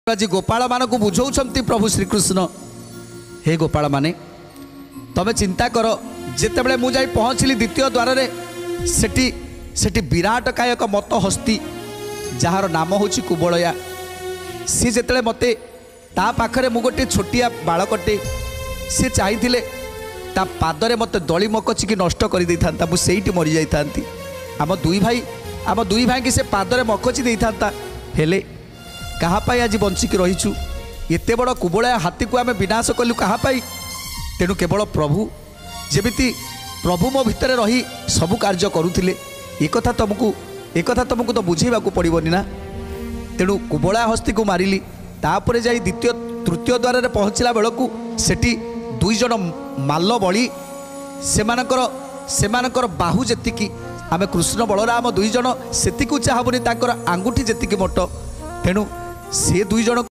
आज गोपाल मान को बुझाऊँ प्रभु श्रीकृष्ण हे गोपाल माने तमें चिंता कर जिते मुझे पहुँचली द्वितीय द्वार सेठी विराट कायक मत हस्ती जार नाम हूँ कुबलया सी जिते मते ता पाखरे मु गोटे छोटिया बालकटे सी चाहिए ता पादरे मत दली मकचिकी नष्ट कर देता मुझे मरी जाती आम दुई भाई की से पादरे मकची देता हेले कहाँपाई आज बंचिकी रहीचु एत बड़ कुबलया हाथी को आम विनाश कलु कहाँपाई तेणु केवल प्रभु जेमिति प्रभु मो भितर रही सबु कार्य करुथिले एक तुमको तो बुझेबा को पड़ोनी ना तेणु कुबलया हस्ती को मारिली तापर जाई द्वितीय तृतीय द्वार रे पहुँचला बेलू सेठी दुई जन माल बली सेमानकर बाहु जेतिकी आमे कृष्ण बलराम दुई जन सेतिकु चाहबुनी तांकर आंगुठी जेतिकी मोट तेणु से दुई जन